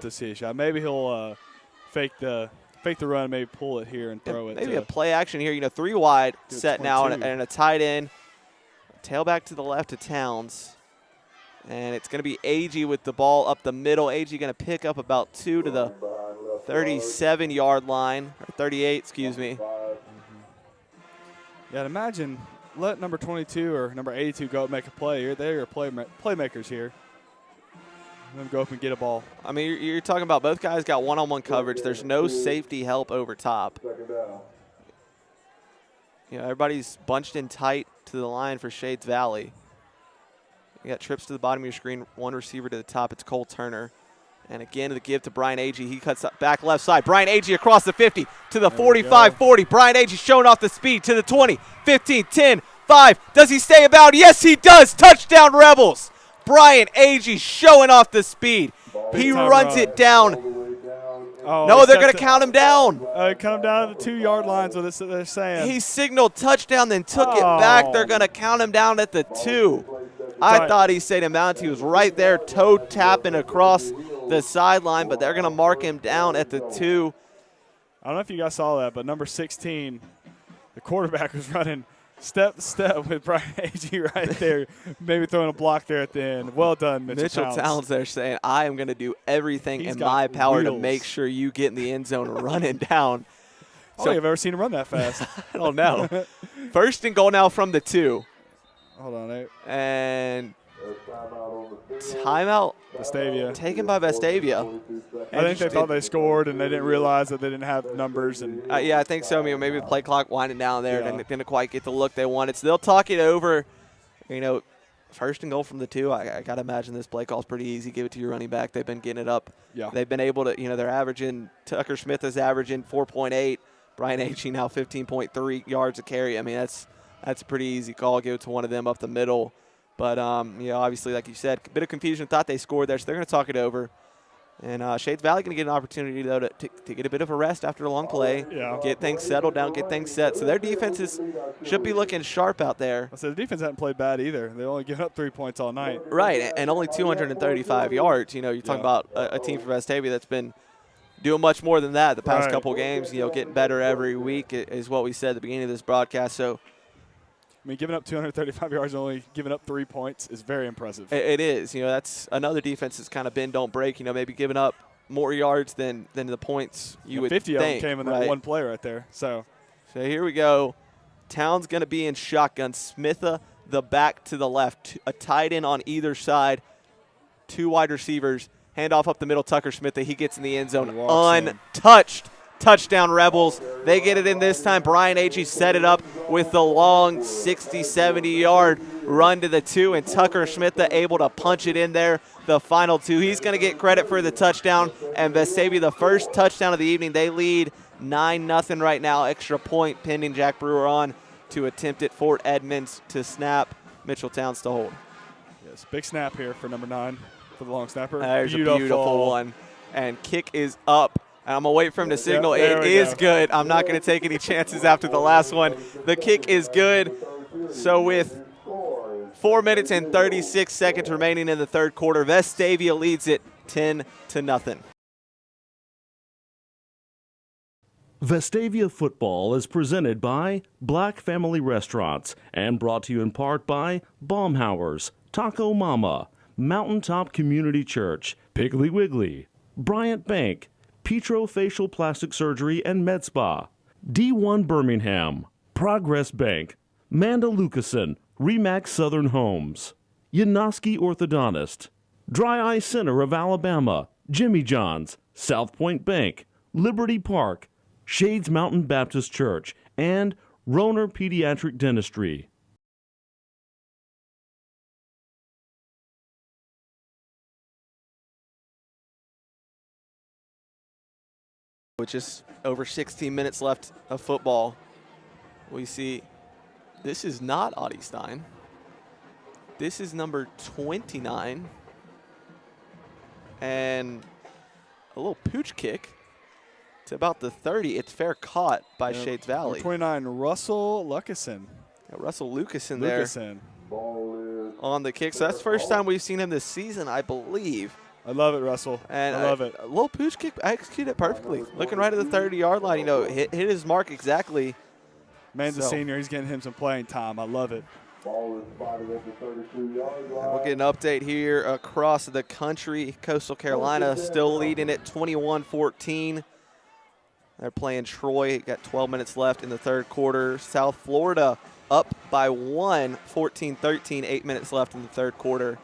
to see a shot. Maybe he'll fake the run, maybe pull it here and throw it. Maybe a play action here. 3 wide set now and a tight end. Tailback to the left to Towns. And it's going to be Agee with the ball up the middle. Agee going to pick up about 2 to the 37-yard line, or 38, excuse me. Yeah, I'd imagine let number 22 or number 82 go up and make a play. They're your playmakers here. Let them go up and get a ball. I mean, you're talking about both guys got one-on-one coverage. There's no safety help over top. Everybody's bunched in tight to the line for Shades Valley. You got trips to the bottom of your screen, one receiver to the top. It's Cole Turner. And again, the give to Brian Agee. He cuts up back left side. Brian Agee across the 50 to the 45-40. Brian Agee showing off the speed to the 20, 15, 10, 5. Does he stay about? Yes, he does. Touchdown, Rebels. Brian Agee showing off the speed. He runs it down. Oh, no, they're going to count him down. Count him down to the 2-yard line is what they're saying. He signaled touchdown, then took it back. They're going to count him down at the 2. I thought he stayed him out. He was right there, toe tapping across the sideline, but they're going to mark him down at the 2. I don't know if you guys saw that, but number 16, the quarterback was running step to step with Brian Agee right there, maybe throwing a block there at the end. Well done, Mitchell Towns there saying, I am going to do everything in my power to make sure you get in the end zone running down. I don't think I've ever seen him run that fast. I don't know. First and goal now from the 2. Hold on, Nate. And timeout Vestavia. Taken by Vestavia. I think they thought they scored and they didn't realize that they didn't have numbers. And yeah, I think so. Maybe the play clock winding down there and didn't quite get the look they wanted. So they'll talk it over. First and goal from the 2. I got to imagine this play call is pretty easy. Give it to your running back. They've been getting it up. Yeah. They've been able to, they're averaging, Tucker Smith is averaging 4.8. Brian Agee now 15.3 yards a carry. I mean, that's a pretty easy call. Give it to one of them up the middle. But, obviously, like you said, a bit of confusion. Thought they scored there, so they're going to talk it over. And Shades Valley going to get an opportunity, though, to get a bit of a rest after a long play, get things settled down, get things set. So their defenses should be looking sharp out there. So the defense hasn't played bad either. They've only given up 3 points all night. Right, and only 235 yards. You're talking about a team from Vestavia that's been doing much more than that the past couple games. Getting better every week is what we said at the beginning of this broadcast. So, I mean, giving up 235 yards and only giving up 3 points is very impressive. It is. That's another defense that's kind of bend, don't break. Maybe giving up more yards than the points you would 50 think. 50 of them came in that one play right there. So here we go. Towns going to be in shotgun. Smitha, the back to the left. A tight end on either side. 2 wide receivers. Handoff up the middle. Tucker Smitha. He gets in the end zone untouched. Touchdown, Rebels. They get it in this time. Brian Agee set it up with the long 60, 70-yard run to the 2, and Tucker Smitha able to punch it in there, the final 2. He's going to get credit for the touchdown, and Vestavia, the first touchdown of the evening. They lead 9-0 right now. Extra point pending. Jack Brewer on to attempt it. Fort Edmonds to snap. Mitchell Towns to hold. Yes, big snap here for number 9 for the long snapper. There's a beautiful one. And kick is up. I'm going to wait for him to signal. It is good. I'm not going to take any chances after the last one. The kick is good. So with 4 minutes and 36 seconds remaining in the third quarter, Vestavia leads it 10-0. Vestavia football is presented by Black Family Restaurants and brought to you in part by Baumhauer's, Taco Mama, Mountaintop Community Church, Piggly Wiggly, Bryant Bank, Petro Facial Plastic Surgery and Med Spa, D1 Birmingham, Progress Bank, Manda Lucasen, Remax Southern Homes, Yanoski Orthodontist, Dry Eye Center of Alabama, Jimmy John's, South Point Bank, Liberty Park, Shades Mountain Baptist Church, and Roner Pediatric Dentistry. With just over 16 minutes left of football, we see this is not Audie Stein. This is number 29. And a little pooch kick to about the 30. It's fair caught by Shades Valley. 29, Russell Lucasen. Russell Lucasen there on the kick. So that's the first time we've seen him this season, I believe. I love it, Russell. And I love it. A little pooch kick, executed it perfectly. Looking right at the 30-yard line, hit his mark exactly. Man's a senior. He's getting him some playing time. I love it. Ball is spotted at the 32-yard line. We'll get an update here across the country. Coastal Carolina still leading at 21-14. They're playing Troy. Got 12 minutes left in the third quarter. South Florida up by 1, 14-13, 8 minutes left in the third quarter.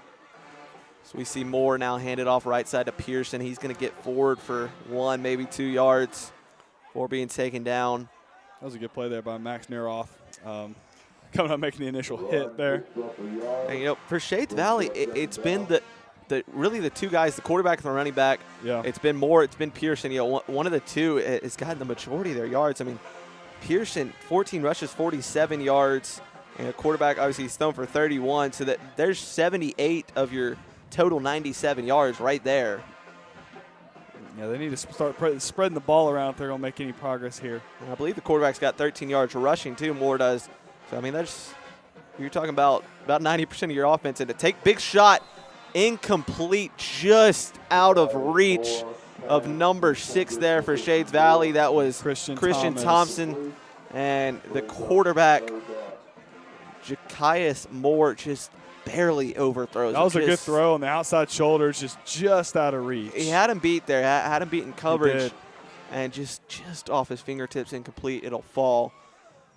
So we see Moore now handed off right side to Pearson. He's going to get forward for 1, maybe 2 yards before being taken down. That was a good play there by Max Neroff. Coming up making the initial hit there. And, for Shades Valley, it's been really the two guys, the quarterback and the running back. Yeah. It's been Moore, it's been Pearson. One of the two has gotten the majority of their yards. I mean, Pearson, 14 rushes, 47 yards. And a quarterback, obviously, he's thrown for 31. So that there's 78 of your total 97 yards right there. Yeah, they need to start spreading the ball around if they're going to make any progress here. And I believe the quarterback's got 13 yards rushing, too. Moore does. So, I mean, you're talking about 90% of your offense. And to take big shot, incomplete, just out of reach of number 6 there for Shades Valley. That was Christian Thompson. And the quarterback, Jakias Moore, just barely overthrows. That was a good throw on the outside shoulders, just out of reach. He had him beat there, had him beat in coverage, and just off his fingertips, incomplete. It'll fall.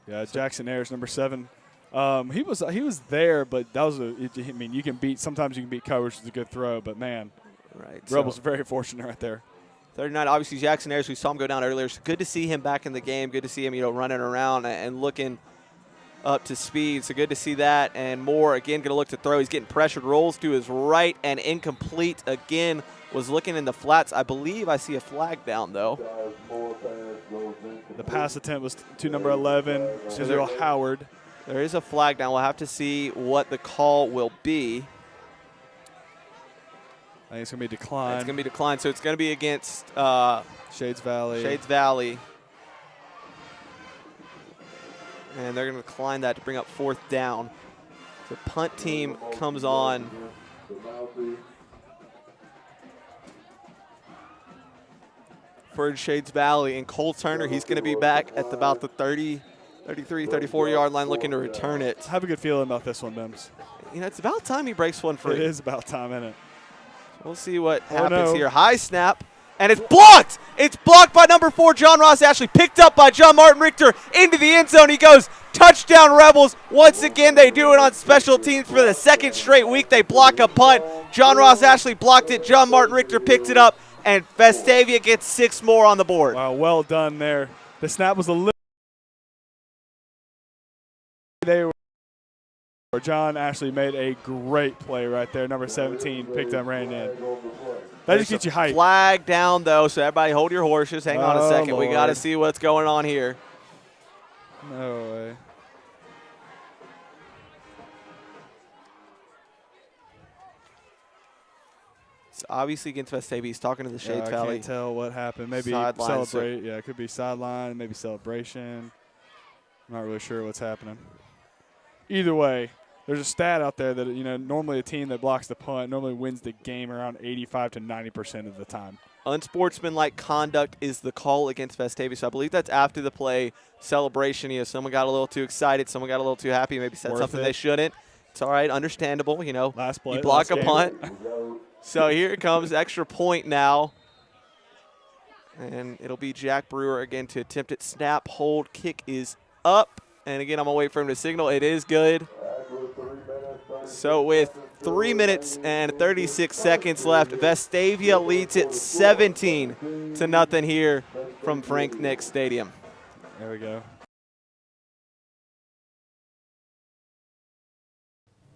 Yeah, Jackson Ayers, number 7. He was there, but that was you can beat. Sometimes you can beat coverage with a good throw, but man, right. Rebels very fortunate right there. 39. Obviously, Jackson Ayers. We saw him go down earlier. So good to see him back in the game. Good to see him, running around and looking up to speed. So good to see that. And Moore, again, going to look to throw. He's getting pressured. Rolls to his right and incomplete again. Was looking in the flats. I believe I see a flag down, though. The pass attempt was to number 11, Cicero Howard. There is a flag down. We'll have to see what the call will be. I think it's going to be declined. It's going to be declined. So it's going to be against Shades Valley. Shades Valley. And they're going to decline that to bring up 4th down. The punt team comes on. For Shades Valley. And Cole Turner, he's going to be back at about the 30, 33, 34-yard line looking to return it. I have a good feeling about this one, Mims. It's about time he breaks one free. It is about time, isn't it? We'll see what happens here. High snap, and it's blocked. It's blocked by number 4, John Ross Ashley. Picked up by John Martin Richter into the end zone. He goes, touchdown Rebels. Once again, they do it on special teams for the 2nd straight week. They block a punt. John Ross Ashley blocked it. John Martin Richter picked it up, and Vestavia gets 6 more on the board. Wow, well done there. The snap was a little. John Ashley made a great play right there. Number 17 picked up, ran in. That just gets you hyped. Flag down, though, so everybody hold your horses. Hang on a second. Lord. We got to see what's going on here. No way. It's obviously against Vestavia. He's talking to the Shades Valley. I can't tell what happened. Maybe Sideline, celebrate. Yeah, it could be sideline, maybe celebration. I'm not really sure what's happening. Either way, there's a stat out there that, normally a team that blocks the punt normally wins the game around 85 to 90% of the time. Unsportsmanlike conduct is the call against Vestavia. So I believe that's after the play celebration. Someone got a little too excited. Someone got a little too happy. Maybe said something they shouldn't. It's all right. Understandable. Last play. You block a game. punt. So here it comes. Extra point now. And it'll be Jack Brewer again to attempt it. Snap, hold, kick is up. And again, I'm going to wait for him to signal. It is good. So with 3 minutes and 36 seconds left, Vestavia leads it 17-0 here from Frank Nick Stadium. There we go.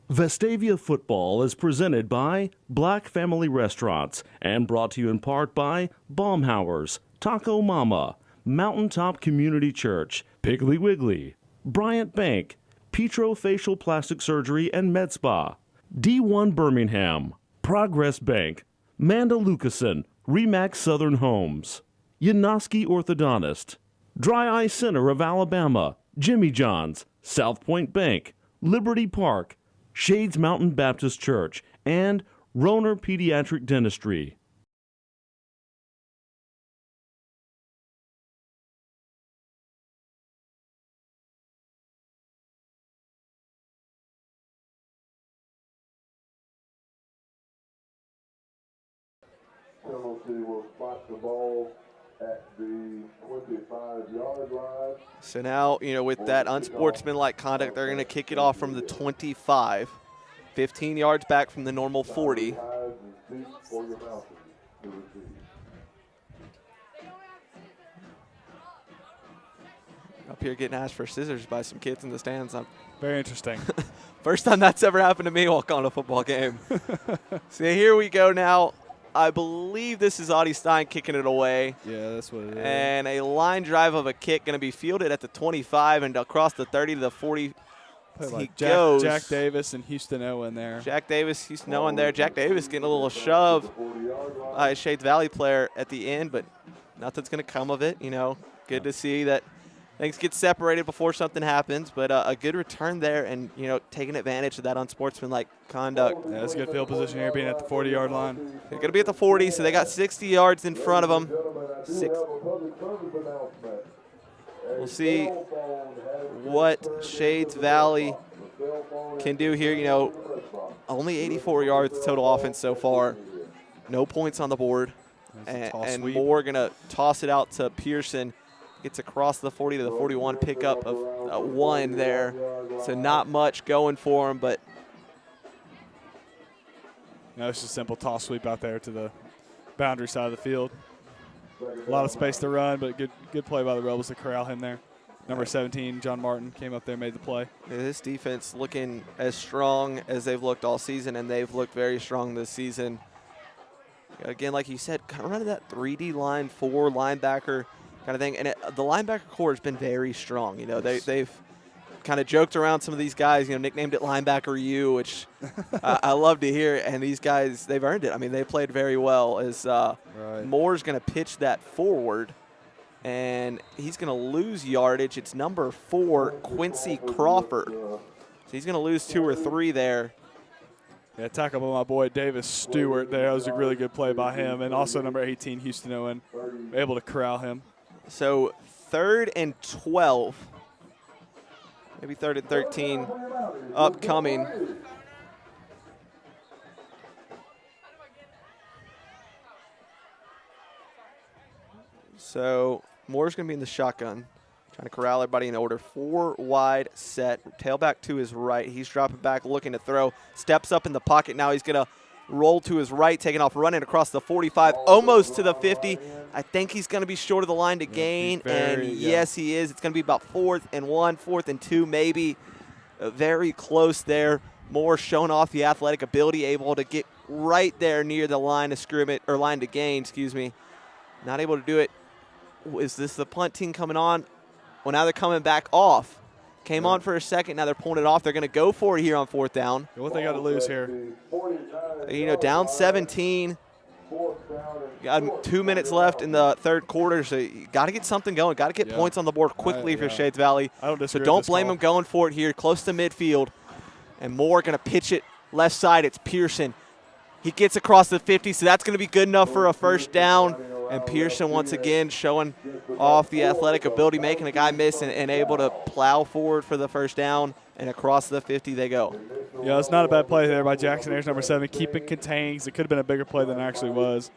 Vestavia football is presented by Black Family Restaurants and brought to you in part by Baumhauer's, Taco Mama, Mountaintop Community Church, Piggly Wiggly, Bryant Bank, Petro Facial Plastic Surgery and Med Spa, D1 Birmingham, Progress Bank, Manda Lucasen, Remax Southern Homes, Yanoski Orthodontist, Dry Eye Center of Alabama, Jimmy John's, South Point Bank, Liberty Park, Shades Mountain Baptist Church, and Roner Pediatric Dentistry. Penalty will spot the ball at the 25-yard line. So now, with that unsportsmanlike conduct, they're going to kick it off from the 25, 15 yards back from the normal 40. For your Mountains to receive. Up here getting asked for scissors by some kids in the stands. Very interesting. First time that's ever happened to me while calling a football game. So here we go now. I believe this is Audie Stein kicking it away. Yeah, that's what it is. And a line drive of a kick going to be fielded at the 25 and across the 30 to the 40. Like He goes. Jack Davis and Houston Owen there. Jack Davis, Houston Owen there. Jack Davis getting a little shove by a Shades Valley player at the end, but nothing's going to come of it. Good to see that things get separated before something happens, but a good return there and, taking advantage of that unsportsmanlike conduct. Yeah, that's a good field position here, being at the 40-yard line. They're going to be at the 40, so they got 60 yards in front of them. We'll see what Shades Valley can do here. Only 84 yards total offense so far. No points on the board. And Moore going to toss it out to Pearson. Gets across the 40 to the 41, pickup of 1 there. So not much going for him, but It's just a simple toss sweep out there to the boundary side of the field. A lot of space to run, but good play by the Rebels to corral him there. Number 17, John Martin, came up there, made the play. This defense looking as strong as they've looked all season, and they've looked very strong this season. Again, like you said, kind of running that 3D line, 4 linebacker kind of thing. And the linebacker core has been very strong. They've kind of joked around some of these guys, nicknamed it Linebacker U, which I love to hear. And these guys, they've earned it. I mean, they played very well as Moore's going to pitch that forward. And he's going to lose yardage. It's number 4, Quincy Crawford. So he's going to lose 2 or 3 there. Yeah, tackle by my boy Davis Stewart there. That was a really good play by him. And also number 18, Houston Owen, able to corral him. So 3rd and 12, maybe 3rd and 13 upcoming. So Moore's going to be in the shotgun, trying to corral everybody in order. 4 wide set, tailback to his right. He's dropping back, looking to throw. Steps up in the pocket. Now he's going to roll to his right, taking off, running across the 45, almost to the 50. I think he's going to be short of the line to gain, yes, he is. It's going to be about 4th and 1, 4th and 2 maybe. Very close there. Moore showing off the athletic ability, able to get right there near the line of scrimmage, or line to gain, excuse me. Not able to do it. Is this the punt team coming on? Well, now they're coming back off. Came on for a second. Now they're pulling it off. They're going to go for it here on 4th down. What they got to lose here? Down 17. Got 2 minutes left in the 3rd quarter, so you got to get something going. Got to get points on the board quickly for Shades Valley. So don't blame them going for it here, close to midfield. And Moore going to pitch it left side. It's Pearson. He gets across the 50, so that's going to be good enough for a 1st down. And Pearson once again showing off the athletic ability, making a guy miss and able to plow forward for the 1st down. And across the 50 they go. Yeah, it's not a bad play there by Jackson Ayers, number 7, keeping contained. It could have been a bigger play than it actually was.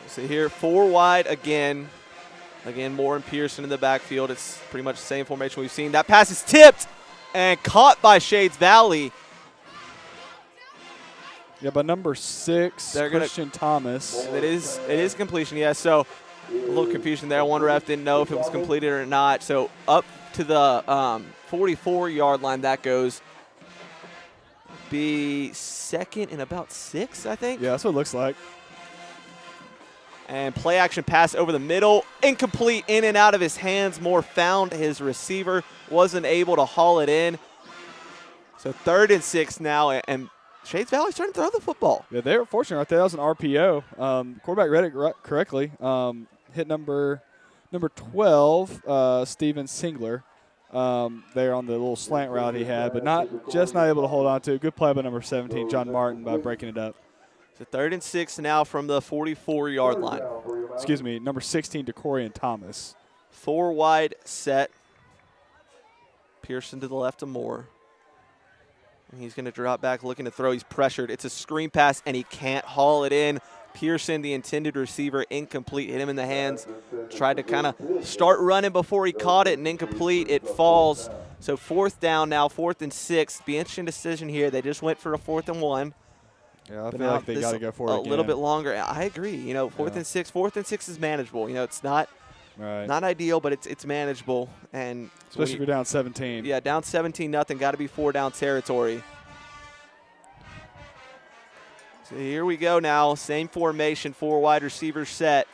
So here, 4 wide again. Again, Moore and Pearson in the backfield. It's pretty much the same formation we've seen. That pass is tipped and caught by Shades Valley. Yeah, by number 6, Christian Thomas. It is completion, yeah. So a little confusion there. One ref didn't know if it was completed or not. So up to the 44-yard line that goes. Be 2nd and about 6, I think. Yeah, that's what it looks like. And play action pass over the middle. Incomplete, in and out of his hands. Moore found his receiver. Wasn't able to haul it in. So 3rd and 6 now, and Shades Valley starting to throw the football. Yeah, they were fortunate right there. That was an RPO. Quarterback read it correctly. Hit number 12, Steven Singler. there on the little slant route he had, but not able to hold on to. Good play by number 17, John Martin, by breaking it up. So 3rd and 6 now from the 44-yard line. Excuse me, number 16, DeCorian Thomas. 4 wide set. Pearson to the left of Moore. And he's going to drop back looking to throw. He's pressured. It's a screen pass, and he can't haul it in. Pearson, the intended receiver, incomplete. Hit him in the hands. Tried to kind of start running before he caught it, and incomplete. It falls. So 4th down now, 4th and 6. Be an interesting decision here. They just went for a 4th and 1. Yeah, I feel like they got to go for it a little bit longer. I agree. You know, 4th and 6. 4th and 6 is manageable. You know, it's not ideal, but it's manageable. And especially if you're down 17. Yeah, down 17-0. Got to be 4 down territory. So here we go now. Same formation, 4 wide receivers set.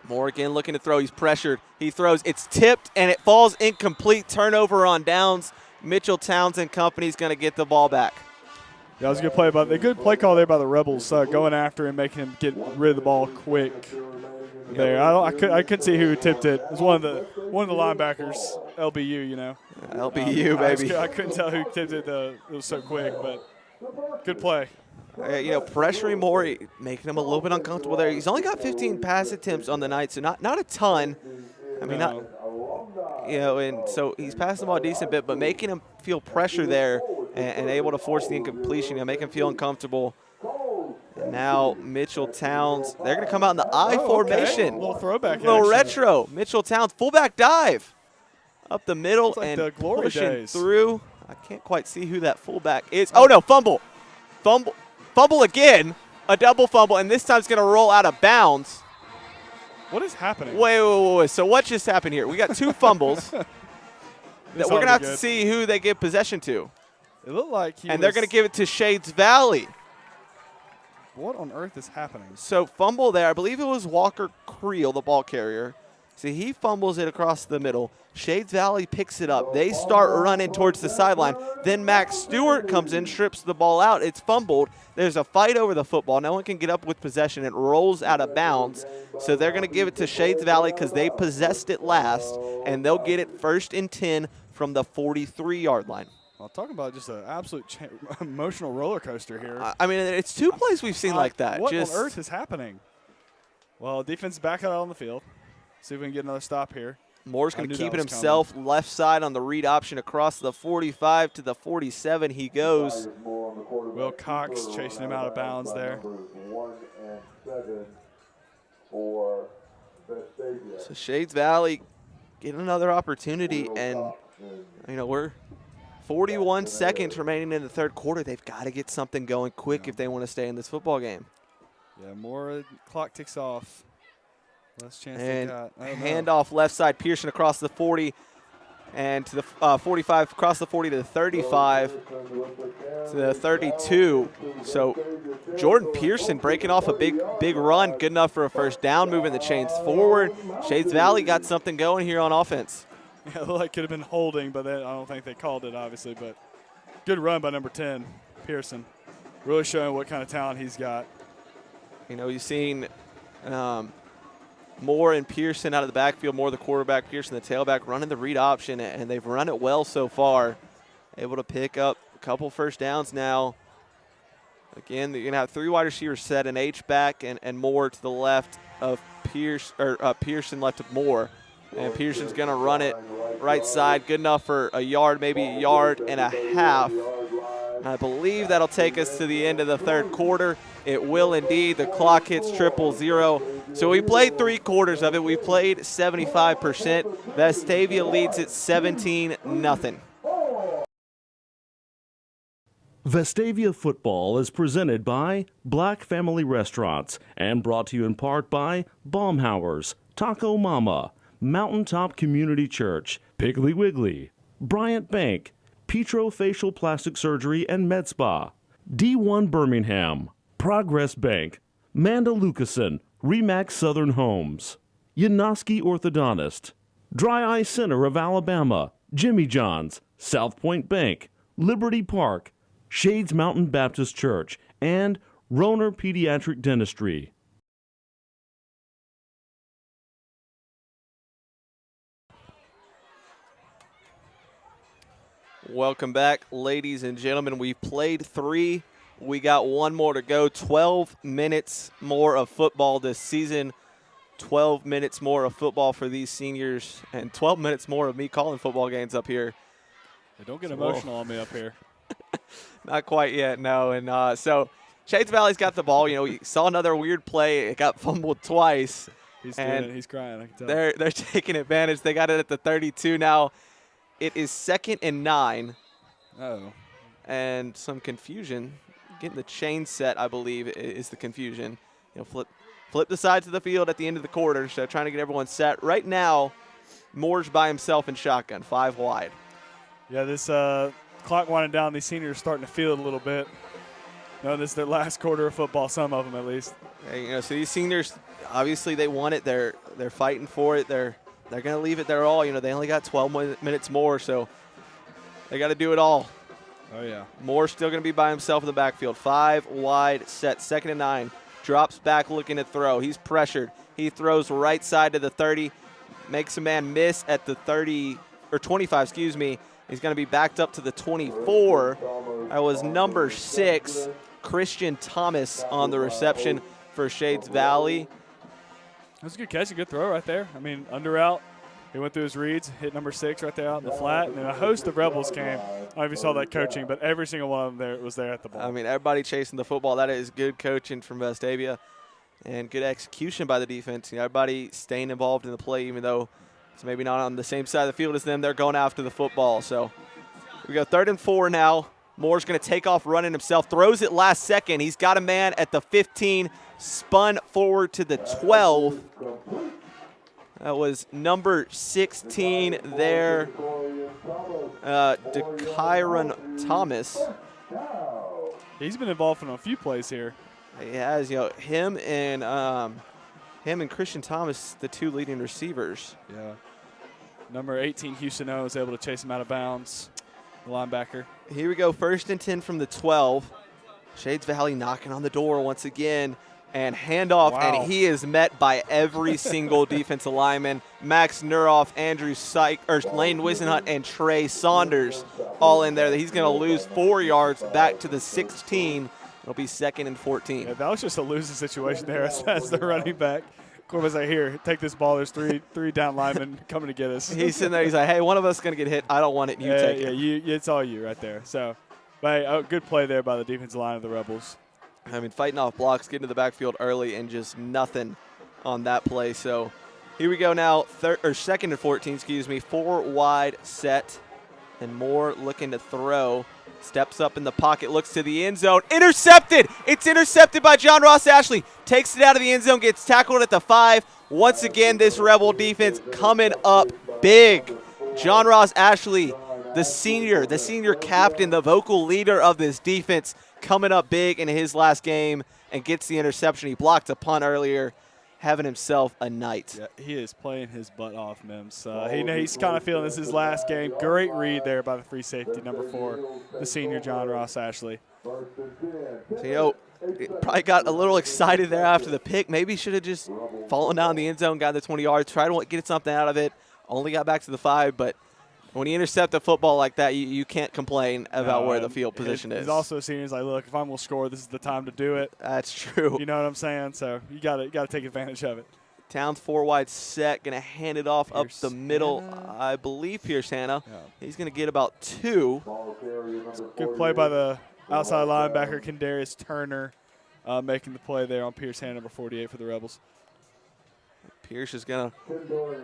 Moore again looking to throw. He's pressured. He throws. It's tipped, and it falls incomplete. Turnover on downs. Mitchell Townsend Company's going to get the ball back. Yeah, that was a good play. But a good play call there by the Rebels, going after him, making him get rid of the ball quick. There, I couldn't see who tipped it. It was one of the linebackers, LBU. You know, LBU baby. I couldn't tell who tipped it. It was so quick, but good play. You know, pressuring Moore, making him a little bit uncomfortable there. He's only got 15 pass attempts on the night, so not a ton. I mean, and so he's passing the ball a decent bit, but making him feel pressure there and able to force the incompletion, make him feel uncomfortable. And now Mitchell Towns, they're going to come out in the I formation. Little throwback. Little retro. Mitchell Towns, fullback dive. Up the middle like and pushing days. through. I can't quite see who that fullback is. Oh, no, fumble. Fumble again. A double fumble, and this time it's going to roll out of bounds. What is happening? Wait. So what just happened here? We got 2 fumbles that we're going to have to see who they give possession to. It looked like they're going to give it to Shades Valley. What on earth is happening? So fumble there. I believe it was Walker Creel, the ball carrier. See, he fumbles it across the middle. Shades Valley picks it up. They start running towards the sideline. Then Max Stewart comes in, strips the ball out. It's fumbled. There's a fight over the football. No one can get up with possession. It rolls out of bounds. So they're going to give it to Shades Valley because they possessed it last, and they'll get it 1st and 10 from the 43-yard line. Well, talking about just an absolute emotional roller coaster here. I mean, it's 2 plays we've seen like that. What on earth is happening? Well, defense back out on the field. See if we can get another stop here. Moore's going to keep it himself. Left side on the read option across the 45 to the 47 he goes. Will Cox chasing him out of bounds there. 1 and 7 for Vestavia. So Shades Valley getting another opportunity, and we're 41 seconds remaining in the 3rd quarter. They've got to get something going quick if they want to stay in this football game. Yeah, more clock ticks off. Last chance and they got. handoff left side, Pearson across the 40 and to the 45, across the 40 to the 35 to the 32. So Jordan Pearson breaking off a big run, good enough for a 1st down, moving the chains forward. Shades Valley got something going here on offense. Yeah, it looked like it could have been holding, but I don't think they called it, obviously. But good run by number 10, Pearson. Really showing what kind of talent he's got. You've seen Moore and Pearson out of the backfield, Moore the quarterback, Pearson the tailback, running the read option, and they've run it well so far. Able to pick up a couple 1st downs now. Again, you're going to have 3 wide receivers set, an H-back and Moore to the left of Pearson left of Moore. And Pearson's going to run it right side, good enough for a yard, maybe a yard and a half. I believe that'll take us to the end of the 3rd quarter. It will indeed. The clock hits 0:00. So we played 3 quarters of it. We played 75%. Vestavia leads it 17-0. Vestavia football is presented by Black Family Restaurants and brought to you in part by Baumhauer's, Taco Mama, Mountaintop Community Church, Piggly Wiggly, Bryant Bank, Petro Facial Plastic Surgery and Med Spa, D1 Birmingham, Progress Bank, Manda Lucasen, Remax Southern Homes, Yanoski Orthodontist, Dry Eye Center of Alabama, Jimmy John's, South Point Bank, Liberty Park, Shades Mountain Baptist Church, and Roner Pediatric Dentistry. Welcome back, ladies and gentlemen. We've played 3. We got 1 more to go. 12 minutes more of football this season. 12 minutes more of football for these seniors, and 12 minutes more of me calling football games up here. Hey, don't get emotional on me up here. Not quite yet, no. And so Shades Valley's got the ball. You know, we saw another weird play. It got fumbled twice. He's doing it. He's crying. I can tell. They're taking advantage. They got it at the 32 now. It is 2nd and 9. Uh-oh. And some confusion. Getting the chain set, I believe, is the confusion. You know, flip the sides of the field at the end of the quarter, so trying to get everyone set. Right now, Moore's by himself in shotgun, 5 wide. Yeah, this clock winding down. These seniors are starting to feel it a little bit. You know, this is their last quarter of football, some of them at least. Hey, you know, so these seniors, obviously they want it. They're fighting for it. They're going to leave it their all. You know, they only got 12 minutes more, so they got to do it all. Oh, yeah. Moore's still going to be by himself in the backfield. 5 wide set, 2nd and 9. Drops back looking to throw. He's pressured. He throws right side to the 30. Makes a man miss at the 30, or 25, excuse me. He's going to be backed up to the 24. That was number 6, Christian Thomas, on the reception for Shades Valley. That was a good catch, a good throw right there. I mean, under route. He went through his reads, hit number 6 right there out in the flat, and then a host of Rebels came. I don't know if you saw that coaching, but every single one of them there was there at the ball. I mean, everybody chasing the football. That is good coaching from Vestavia and good execution by the defense. You know, everybody staying involved in the play, even though it's maybe not on the same side of the field as them. They're going after the football. So we go 3rd and 4 now. Moore's going to take off running himself. Throws it last second. He's got a man at the 15, spun forward to the 12. That was number 16 there, DeKyron Thomas. He's been involved in a few plays here. He has, you know, him and Christian Thomas, the 2 leading receivers. Yeah. Number 18, Houston O, is able to chase him out of bounds, the linebacker. Here we go, 1st and 10 from the 12. Shades Valley knocking on the door once again. And handoff, wow. And he is met by every single defensive lineman. Max Nuroff, Andrew Lane Wisenhunt, and Trey Saunders all in there. He's going to lose 4 yards back to the 16. It'll be 2nd and 14. Yeah, that was just a losing situation there as the running back. Corbin's like, here, take this ball. There's three down linemen coming to get us. He's sitting there. He's like, hey, one of us is going to get hit. I don't want it. You take it. Yeah, it's all you right there. So, but good play there by the defensive line of the Rebels. I mean, fighting off blocks, getting to the backfield early, and just nothing on that play. So here we go now, 2nd and 14, excuse me, 4 wide set, and Moore looking to throw. Steps up in the pocket, looks to the end zone. Intercepted! It's intercepted by John Ross Ashley. Takes it out of the end zone, gets tackled at the 5. Once again, this Rebel defense coming up big. John Ross Ashley, the senior captain, the vocal leader of this defense, coming up big in his last game and gets the interception. He blocked a punt earlier, having himself a night. Yeah, he is playing his butt off, Mims. He's kind of feeling this is his last game. Great read there by the free safety, number 4, the senior John Ross Ashley. So, you know, probably got a little excited there after the pick. Maybe should have just fallen down the end zone, got the 20 yards, tried to get something out of it. Only got back to the 5, but when you intercept a football like that, you can't complain about where the field position is. He's also a senior. He's like, look, if I'm going to score, this is the time to do it. That's true. You know what I'm saying? So you got to take advantage of it. Towns 4 wide set, going to hand it off up the middle. I believe Pierce Hanna. Yeah. He's going to get about 2. Good play by the outside linebacker, Kendarius Turner, making the play there on Pierce Hanna, number 48 for the Rebels. Pierce is going to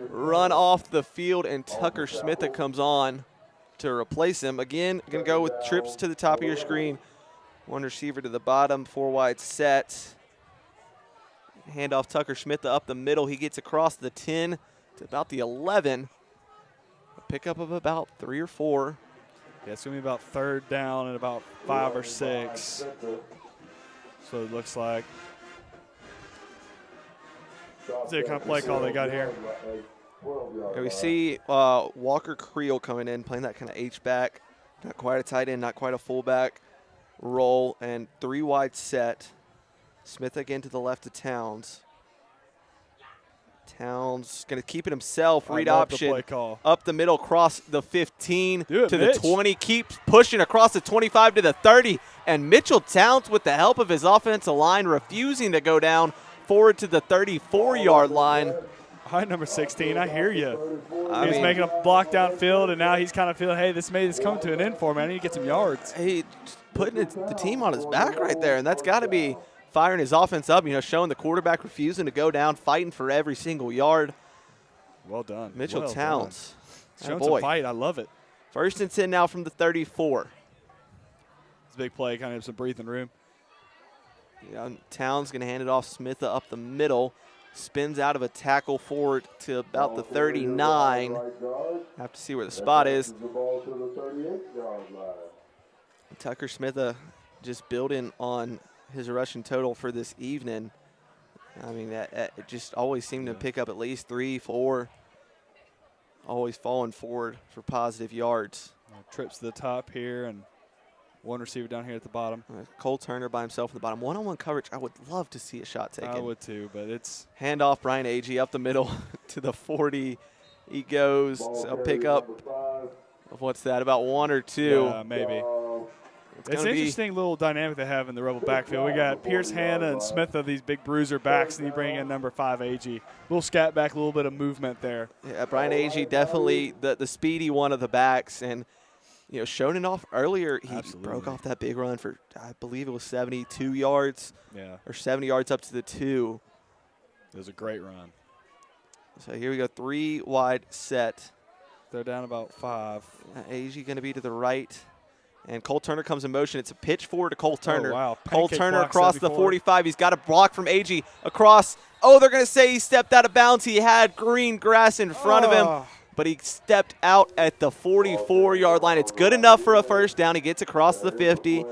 run off the field, and Tucker Smith that comes on to replace him. Again, going to go with trips to the top of your screen. 1 receiver to the bottom, 4 wide set. Hand off Tucker Smith up the middle. He gets across the 10 to about the 11. A pickup of about 3 or 4. Yeah, it's going to be about 3rd down and about 5 or 6. So it looks like. Let's see what kind of play call they got here. Yeah, we see Walker Creel coming in, playing that kind of H-back. Not quite a tight end, not quite a fullback roll, and 3 wide set. Smith again to the left of Towns. Towns going to keep it himself. I Read love the option play call. up the middle, across the 15 Do it, to Mitch. the 20. Keeps pushing across the 25 to the 30. And Mitchell Towns, with the help of his offensive line, refusing to go down forward to the 34-yard line. All right, number 16, I hear you. I He was mean, making a block downfield, and now he's kind of feeling, hey, this come to an end for me. I need to get some yards. hey, putting the team on his back right there, and that's got to be firing his offense up, showing the quarterback refusing to go down, fighting for every single yard. Well done. Mitchell well Towns. done. Showing Boy. some fight. I love it. 1st and 10 now from the 34. It's a big play, kind of some breathing room. Yeah, Towns going to hand it off. Smith up the middle. Spins out of a tackle forward to about the 39. Have to see where the spot is. Tucker Smith just building on his rushing total for this evening. I mean, it just always seemed to pick up at least 3, 4. Always falling forward for positive yards. Trips to the top here, and one receiver down here at the bottom. Cole Turner by himself in the bottom. One-on-one coverage, I would love to see a shot taken. I would too, but it's Handoff, Brian Agee up the middle to the 40. He goes, so pick up, what's that, about 1 or 2. yeah, maybe. It's an gonna be- interesting little dynamic they have in the Rebel backfield. We got Pierce, Hanna, and Smith of these big bruiser backs, and you bring in number 5, AG. Little scat back, a little bit of movement there. Yeah, Brian Agee definitely the speedy one of the backs, and showing it off earlier, he Absolutely. broke off that big run for, I believe it was 72 yards, Yeah, or 70 yards up to the 2. it was a great run. So here we go, 3 wide set. They're down about 5. Agee going to be to the right. And Cole Turner comes in motion. It's a pitch forward to Cole Turner. Oh, wow. Cole Pancake Turner block across the 74. 45. He's got a block from Agee across. Oh, they're going to say he stepped out of bounds. He had green grass in front of him, Oh. but he stepped out at the 44-yard line. It's good enough for a first down. He gets across the 50.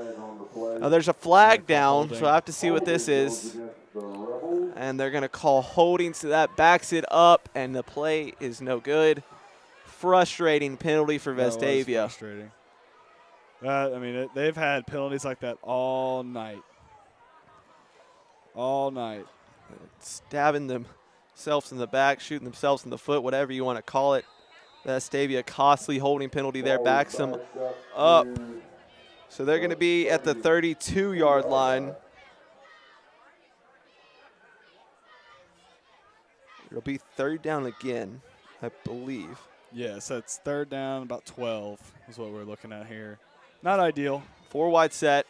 Now there's a flag down, so I have to see what this is. And they're going to call holding, so that backs it up, and the play is no good. Frustrating penalty for That was Vestavia. frustrating. I mean, they've had penalties like that all night. All night. Stabbing themselves in the back, shooting themselves in the foot, whatever you want to call it. Vestavia, costly holding penalty there, backs them up. So they're going to be at the 32-yard line. It'll be 3rd down again, I believe. Yeah, so it's 3rd down, about 12 is what we're looking at here. Not ideal. 4 wide set.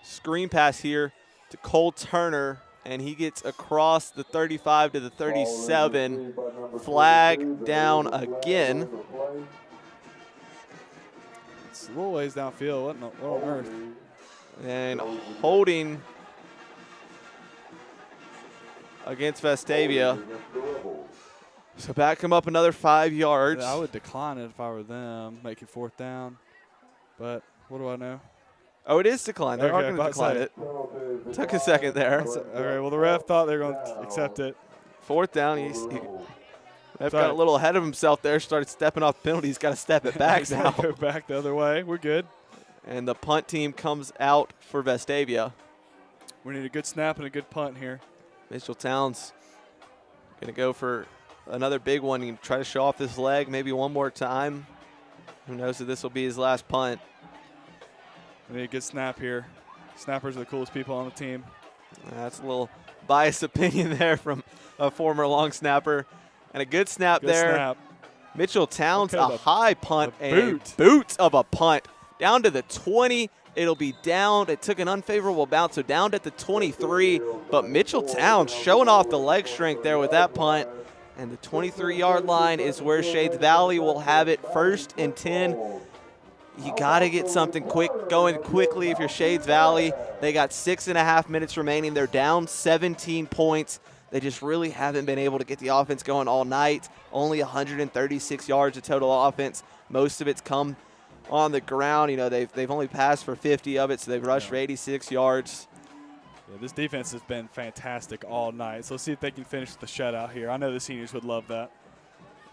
Screen pass here to Cole Turner, and he gets across the 35 to the 37. Flag down again. It's a little ways downfield. What on earth? And holding against Vestavia. So back him up another 5 yards. I would decline it if I were them, making 4th down. But what do I know? Oh, it is declined. They are Okay, going to about to decline say. it. Took a second there. Okay, well, the ref thought they were going to accept it. 4th down. Ref Sorry. got a little ahead of himself there, started stepping off the penalty. He's got to step it back He's now. gotta go back the other way. We're good. And the punt team comes out for Vestavia. We need a good snap and a good punt here. Mitchell Towns going to go for another big one. He can try to show off this leg maybe one more time. Who knows if this will be his last punt. We need a good snap here. Snappers are the coolest people on the team. That's a little biased opinion there from a former long snapper. And a good snap Good there. snap. Mitchell Towns, Look at a the- high punt the and boot. a boot of a punt. Down to the 20. It'll be down. It took an unfavorable bounce, so down at the 23. But Mitchell Towns showing off the leg strength there with that punt. And the 23-yard line is where Shades Valley will have it 1st and 10. You got to get something going quickly if you're Shades Valley. They got 6.5 minutes remaining. They're down 17 points. They just really haven't been able to get the offense going all night. Only 136 yards of total offense. Most of it's come on the ground. They've only passed for 50 of it, so they've rushed for 86 yards. Yeah, this defense has been fantastic all night. So let's see if they can finish the shutout here. I know the seniors would love that.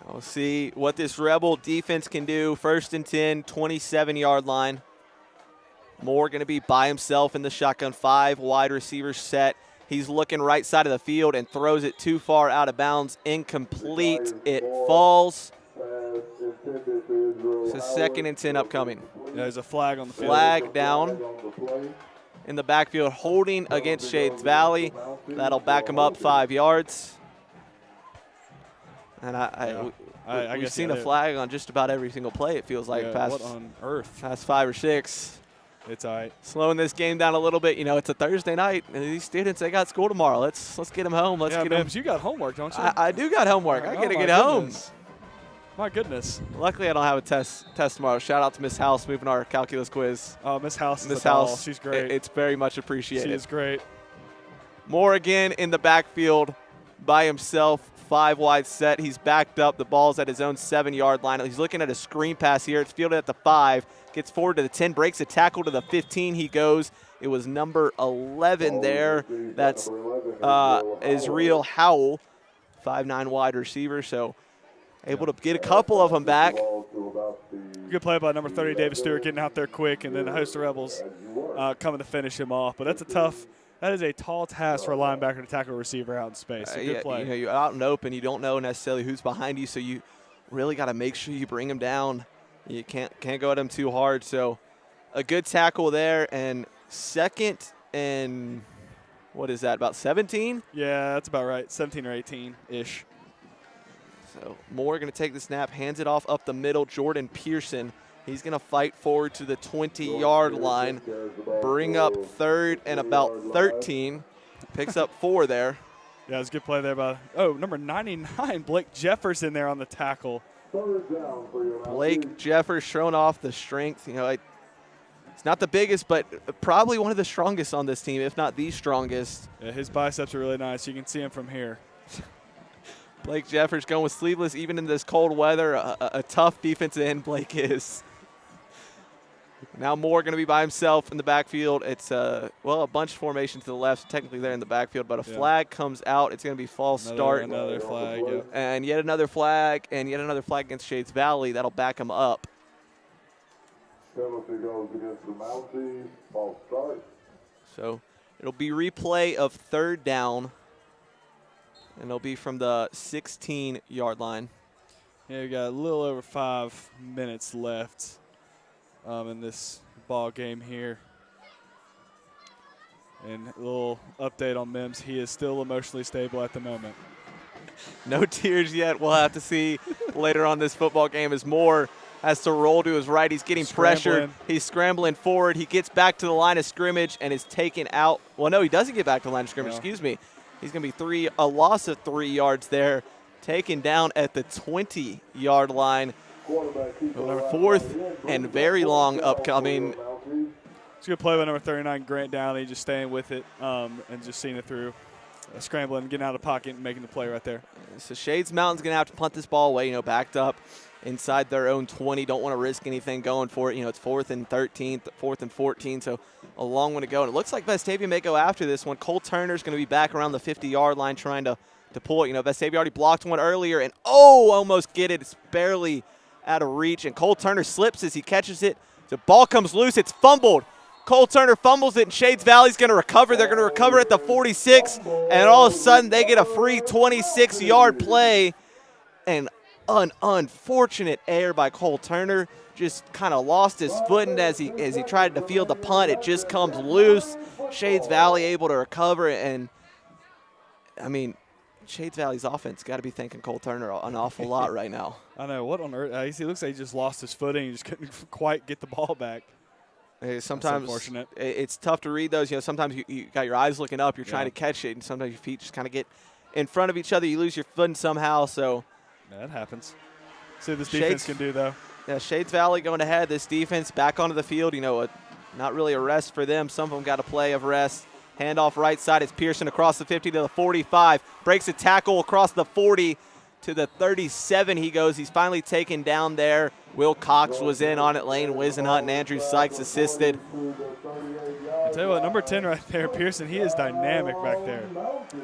We'll see what this Rebel defense can do. 1st and 10, 27-yard line. Moore going to be by himself in the shotgun. 5 wide receivers set. He's looking right side of the field and throws it too far out of bounds. Incomplete. It falls. So 2nd and 10 upcoming. Yeah, there's a flag on the field. Flag down in the backfield, holding against Shades Valley. That'll back him up 5 yards. And we've seen a flag on just about every single play, it feels like. What on earth? Past 5 or 6. It's all right. Slowing this game down a little bit. You know, it's a Thursday night, and these students, they got school tomorrow. Let's get them home. Let's get them. You got homework, don't you? I do got homework. I got to get home. My goodness. Luckily, I don't have a test tomorrow. Shout out to Miss House moving our calculus quiz. Oh, Miss House is Miss a doll. House. She's great. It's very much appreciated. She is great. Moore again in the backfield by himself. 5 wide set. He's backed up. The ball's at his own 7-yard line. He's looking at a screen pass here. It's fielded at the 5. Gets forward to the 10. Breaks a tackle to the 15. He goes. It was number 11 there. That's Israel Howell, 5'9" wide receiver. So able to get a couple of them back. Good play by number 30, David Stewart, getting out there quick, and then the host of Rebels coming to finish him off. But that is a tall task for a linebacker to tackle a receiver out in space. So good play. You know, you're out and open. You don't know necessarily who's behind you, so you really got to make sure you bring him down. You can't go at him too hard. So a good tackle there, and 2nd and what is that, about 17? Yeah, that's about right, 17 or 18-ish. So Moore going to take the snap, hands it off up the middle. Jordan Pearson, he's going to fight forward to the 20-yard line, bring up 3rd and about 13. Picks up 4 there. Yeah, it was a good play there by, number 99, Blake Jefferson there on the tackle. Blake Jeffers showing off the strength. You know, it's not the biggest, but probably one of the strongest on this team, if not the strongest. Yeah, his biceps are really nice. You can see him from here. Blake Jeffers going with sleeveless even in this cold weather. A tough defensive end Blake is. Now Moore going to be by himself in the backfield. It's, a bunch of formation to the left, technically there in the backfield, but a flag comes out. It's going to be false start. Another flag, yeah. And yet another flag, against Shades Valley. That'll back him up. Penalty goes against the Mounties. False start. So it'll be replay of 3rd down, and it'll be from the 16-yard line. Yeah, we got a little over 5 minutes left in this ball game here. And a little update on Mims. He is still emotionally stable at the moment. No tears yet. We'll have to see later on this football game as Moore has to roll to his right. He's getting pressured. He's scrambling forward. He gets back to the line of scrimmage and is taken out. Well, no, he doesn't get back to the line of scrimmage. No. Excuse me. He's going to be a loss of 3 yards there. Taken down at the 20-yard line. 4th and very long upcoming. It's a good play by number 39, Grant Downey, just staying with it and just seeing it through. Scrambling, getting out of the pocket, and making the play right there. So Shades Mountain's going to have to punt this ball away, backed up inside their own 20. Don't want to risk anything going for it. It's 4th and 13, 4th and 14, so a long one to go. And it looks like Vestavia may go after this one. Cole Turner's going to be back around the 50-yard line trying to pull it. Vestavia already blocked one earlier, and almost get it. It's barely out of reach, and Cole Turner slips as he catches it. The ball comes loose. It's fumbled. Cole Turner fumbles it, and Shades Valley's going to recover. They're going to recover at the 46, and all of a sudden they get a free 26-yard play. And an unfortunate error by Cole Turner. Just kind of lost his footing as he tried to field the punt. It just comes loose. Shades Valley able to recover, and Shades Valley's offense got to be thanking Cole Turner an awful lot right now. I know. What on earth? He looks like he just lost his footing. He just couldn't quite get the ball back. Sometimes it's tough to read those. Sometimes you got your eyes looking up. You're trying to catch it, and sometimes your feet just kind of get in front of each other. You lose your footing somehow. So that happens. See what this defense can do, though. Yeah, Shades Valley going ahead. This defense back onto the field. Not really a rest for them. Some of them got a play of rest. Handoff right side. It's Pearson across the 50 to the 45. Breaks a tackle across the 40 to the 37 he goes. He's finally taken down there. Will Cox was in on it. Lane Wisenhunt and Andrew Sykes assisted. I'll tell you what, number 10 right there, Pearson, he is dynamic back there.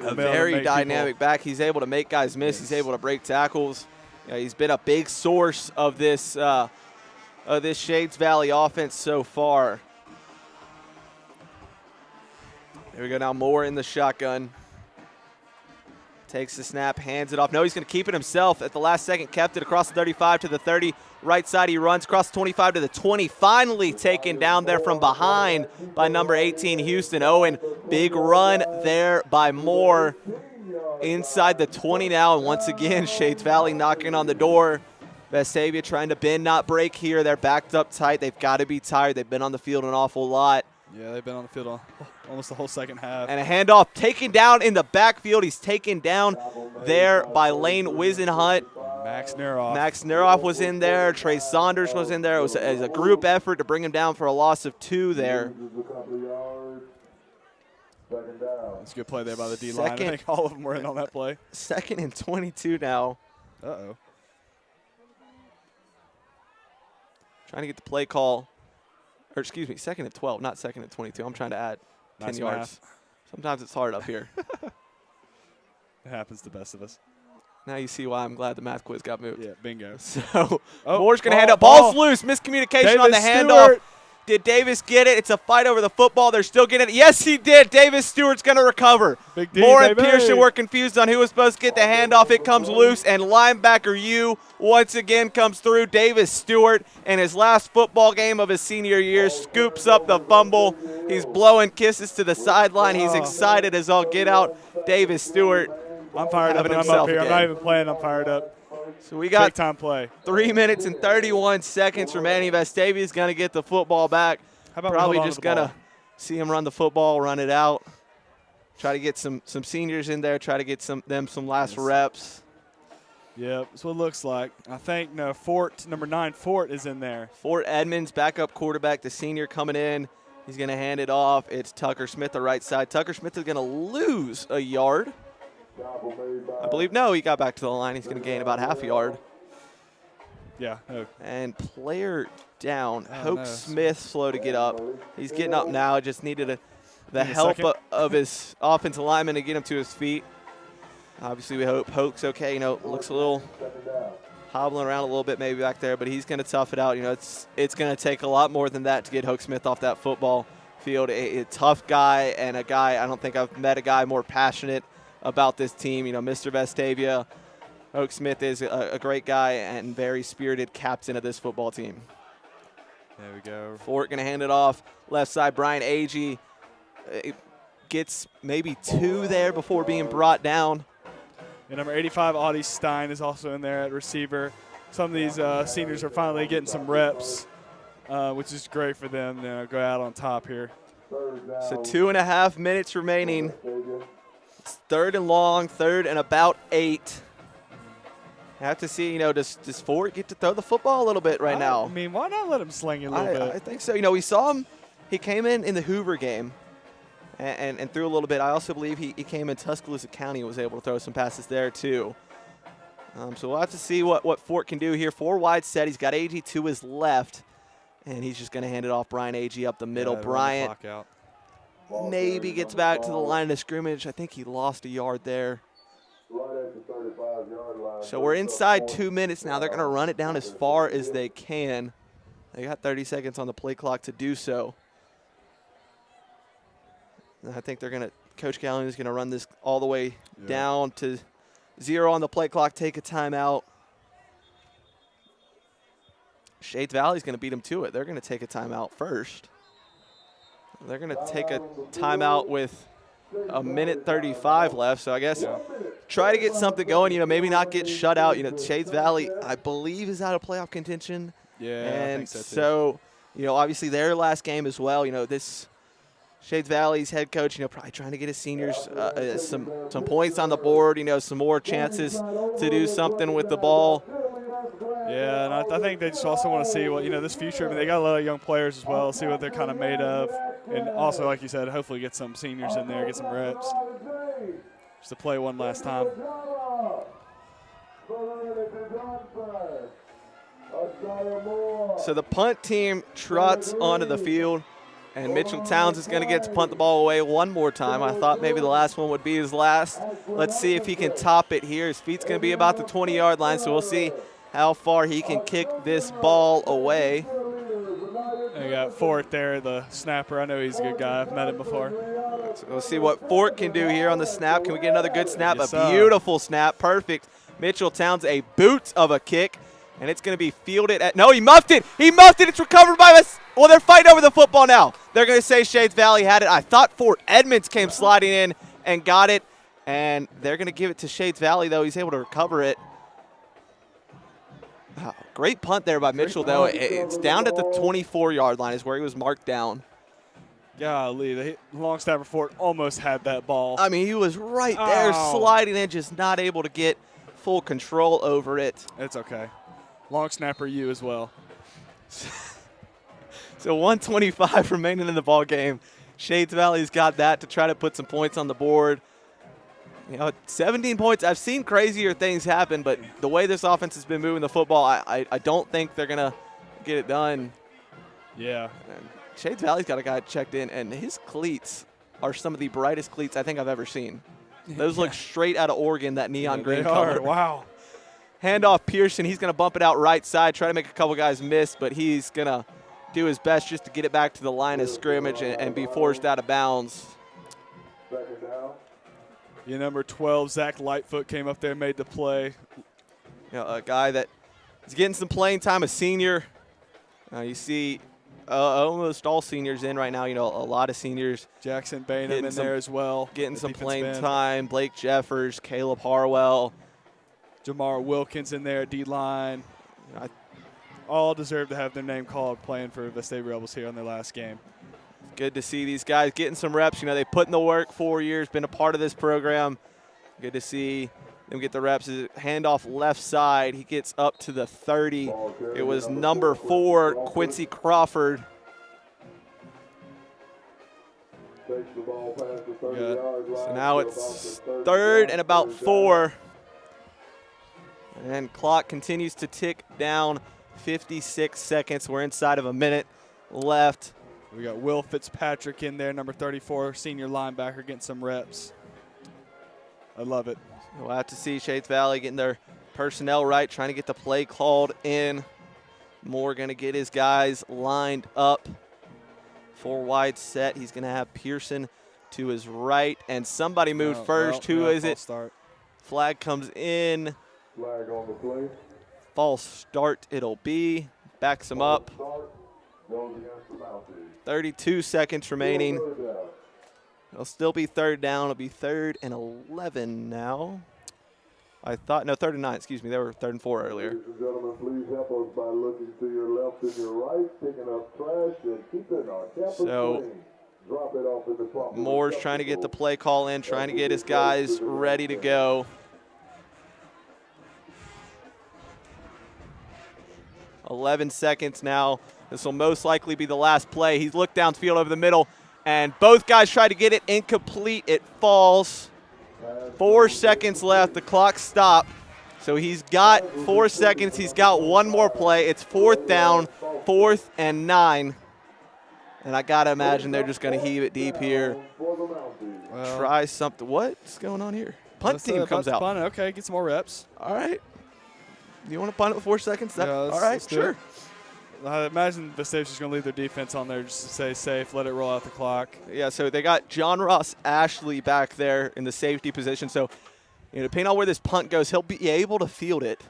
A very dynamic back. He's able to make guys miss. He's able to break tackles. He's been a big source of this Shades Valley offense so far. Here we go now, Moore in the shotgun. Takes the snap, hands it off. No, he's going to keep it himself. At the last second, kept it across the 35 to the 30. Right side, he runs across the 25 to the 20. Finally taken down there from behind by number 18, Houston Owen. Big run there by Moore. Inside the 20 now, and once again, Shades Valley knocking on the door. Vestavia trying to bend, not break here. They're backed up tight. They've got to be tired. They've been on the field an awful lot. Yeah, they've been on the field almost the whole second half. And a handoff taken down in the backfield. He's taken down there by Lane Wisenhunt. Max Neroff. Max Neroff was in there. Trey Saunders was in there. It was a group effort to bring him down for a loss of 2 there. That's a good play there by the D-line. I Second. think all of them were in on that play. 2nd and 22 now. Uh-oh. Trying to get the play call. Or excuse me, 2nd and 12, not 2nd and 22. I'm trying to add 10 Nice yards. math. Sometimes it's hard up here. It happens to the best of us. Now you see why I'm glad the math quiz got moved. Yeah, bingo. So Oh, Moore's going to ball, hand up. ball. Ball's loose. Miscommunication on the Davis handoff. Stewart. Did Davis get it? It's a fight over the football. They're still getting it. Yes, he did. Davis Stewart's going to recover. Big D, Moore and baby. Pearson were confused on who was supposed to get the handoff. It comes loose, and linebacker U once again comes through. Davis Stewart, in his last football game of his senior year, scoops up the fumble. He's blowing kisses to the sideline. He's excited as all get out. Davis Stewart. I'm fired up, Having and I'm himself up here. I'm again. not even playing. I'm fired up. So we got Big time play. 3 minutes and 31 seconds remaining. Vestavia's going to get the football back. How about we Probably hold on just to the going to ball? see him run the football, run it out. Try to get some seniors in there. Try to get some last reps. Yep, that's what it looks like. I think Fort, number 9, Fort is in there. Fort Edmonds, backup quarterback, the senior coming in. He's going to hand it off. It's Tucker Smith, the right side. Tucker Smith is going to lose a yard. I believe, no, he got back to the line. He's going to gain about half a yard. Yeah. Oh, And player down. Oh, Hope no. Smith slow to get up. He's getting up now. Just needed the Need a help second. of his offensive lineman to get him to his feet. Obviously, we hope Hoke's okay. Looks a little hobbling around a little bit maybe back there, but he's going to tough it out. It's going to take a lot more than that to get Hoke Smith off that football field. A tough guy, and a guy, I don't think I've met a guy more passionate about this team. Mr. Vestavia, Hoke Smith is a great guy and very spirited captain of this football team. there we go. Fort going to hand it off. Left side, Brian Agee gets maybe 2 there before being brought down. And number 85, Audie Stein, is also in there at receiver. Some of these seniors are finally getting some reps, which is great for them to go out on top here. So 2.5 minutes remaining. It's 3rd and long, 3rd and about 8. Have to see, does Fort get to throw the football a little bit right now? I mean, why not let him sling it a little I bit? think so. We saw him. He came in the Hoover game and threw a little bit. I also believe he came in Tuscaloosa County and was able to throw some passes there too. So we'll have to see what Fort can do here. 4 wide set. He's got Agee to his left, and he's just going to hand it off Brian Agee up the middle. Yeah, run the Bryant clock out. maybe gets back to the line of scrimmage. I think he lost a yard there. So we're inside 2 minutes now. They're going to run it down as far as they can. They got 30 seconds on the play clock to do so. And I think Coach Gallen is going to run this all the way down to 0 on the play clock, take a timeout. Shades Valley is going to beat them to it. They're going to take a timeout first. They're going to take a timeout with a minute 35 left. So I guess try to get something going, maybe not get shut out. Shades Valley, I believe, is out of playoff contention. Yeah, And I think so too. obviously their last game as well, this Shades Valley's head coach, probably trying to get his seniors some points on the board, some more chances to do something with the ball. Yeah, and I think they just also want to see what, this future. I mean, they got a lot of young players as well, see what they're kind of made of. And also, like you said, hopefully get some seniors in there, get some reps. Just to play one last time. So the punt team trots onto the field, and Mitchell Towns is going to get to punt the ball away one more time. I thought maybe the last one would be his last. Let's see if he can top it here. His feet's going to be about the 20-yard line, so we'll see how far he can kick this ball away. They got Fort there, the snapper. I know he's a good guy. I've met him before. So we'll see what Fort can do here on the snap. Can we get another good snap? Yes, a beautiful snap. Perfect. Mitchell Towns, a boot of a kick. And it's going to be fielded at – no, he muffed it. He muffed it. It's recovered by us. Well, they're fighting over the football now. They're going to say Shades Valley had it. I thought Fort Edmonds came sliding in and got it. And they're going to give it to Shades Valley, though. He's able to recover it. Oh, great punt there by Mitchell, though. It's down at the 24-yard line is where he was marked down. Golly, the long snapper Fort almost had that ball. I mean, he was right there sliding in, just not able to get full control over it. It's okay. Long snapper you as well. So 1:25 remaining in the ball game. Shades Valley's got that to try to put some points on the board. 17 points. I've seen crazier things happen, but the way this offense has been moving the football, I don't think they're going to get it done. Yeah. And Shades Valley's got a guy checked in, and his cleats are some of the brightest cleats I think I've ever seen. Those look straight out of Oregon, that neon green color. Wow. Handoff Pearson. He's going to bump it out right side, try to make a couple guys miss, but he's going to do his best just to get it back to the line of scrimmage and be forced out of bounds. Second down. Your number 12, Zach Lightfoot, came up there and made the play. A guy that is getting some playing time, a senior. You see almost all seniors in right now. A lot of seniors. Jackson Bainham in there as well. Getting some playing time. Blake Jeffers, Caleb Harwell. Jamar Wilkins in there at D-line. All deserve to have their name called playing for Vestavia Rebels here on their last game. Good to see these guys getting some reps. They put in the work 4 years, been a part of this program. Good to see them get the reps. Handoff left side. He gets up to the 30. It was number 4, Quincy Crawford. So now it's 3rd and about 4. And clock continues to tick down. 56 seconds. We're inside of a minute left. We got Will Fitzpatrick in there, number 34, senior linebacker, getting some reps. I love it. We'll have to see Shades Valley getting their personnel right, trying to get the play called in. Moore going to get his guys lined up. 4 wide set. He's going to have Pearson to his right. And somebody moved first. Who is it? Start. Flag comes in. Flag on the play. False start it'll be. Backs him up. Goes against the Mounties. 32 seconds remaining. Third down. It'll still be 3rd down. It'll be 3rd and 11 now. I thought, no, 3rd and 9, excuse me. They were 3rd and 4 earlier. Ladies and gentlemen, please help us by looking to your left and your right, picking up trash and keeping our campus clean. Drop it off in the proper. Moore's trying to get the play call in, trying to get his guys ready to go. 11 seconds now. This will most likely be the last play. He's looked downfield over the middle, and both guys try to get it incomplete. It falls. 4 seconds left. The clock stopped. So he's got 4 seconds. He's got one more play. It's 4th down, 4th and 9. And I got to imagine they're just going to heave it deep here. Well, Try something. What's going on here? Punt team comes out. Punt. Okay, get some more reps. All right. You want to punt it with 4 seconds? Yeah, all right, sure. I imagine Vestavia's just going to leave their defense on there just to stay safe, let it roll out the clock. Yeah, so they got John Ross Ashley back there in the safety position. So, depending on where this punt goes, he'll be able to field it.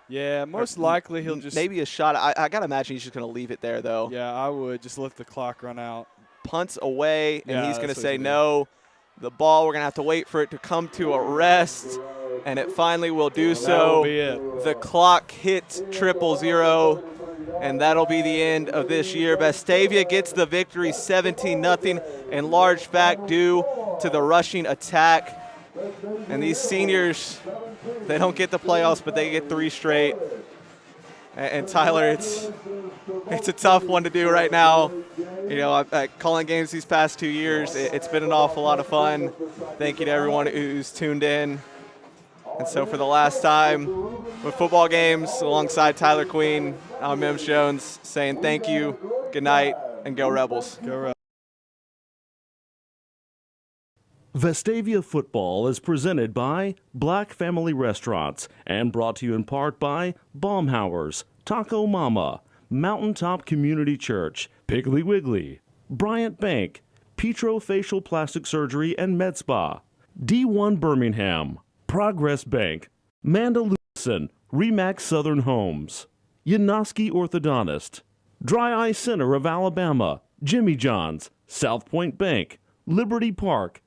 Yeah, most likely he'll just – maybe a shot. I got to imagine he's just going to leave it there, though. Yeah, I would just let the clock run out. Punts away, and Yeah, he's going to that's what say he's no. The ball, we're going to have to wait for it to come to a rest, and it finally will do so. That'll be it. The clock hits 000. And that'll be the end of this year. Vestavia gets the victory 17-0 in large fact due to the rushing attack. And these seniors, they don't get the playoffs, but they get 3 straight. And Tyler, it's a tough one to do right now. Calling games these past 2 years, it's been an awful lot of fun. Thank you to everyone who's tuned in. And so for the last time with football games, alongside Tyler Queen, I'm Mims Jones saying thank you, good night, and go Rebels. Go Rebels. Vestavia football is presented by Black Family Restaurants and brought to you in part by Baumhauer's, Taco Mama, Mountaintop Community Church, Piggly Wiggly, Bryant Bank, Petro Facial Plastic Surgery and Med Spa, D1 Birmingham, Progress Bank, Mandaluysen, Remax Southern Homes, Yanoski Orthodontist, Dry Eye Center of Alabama, Jimmy John's, South Point Bank, Liberty Park,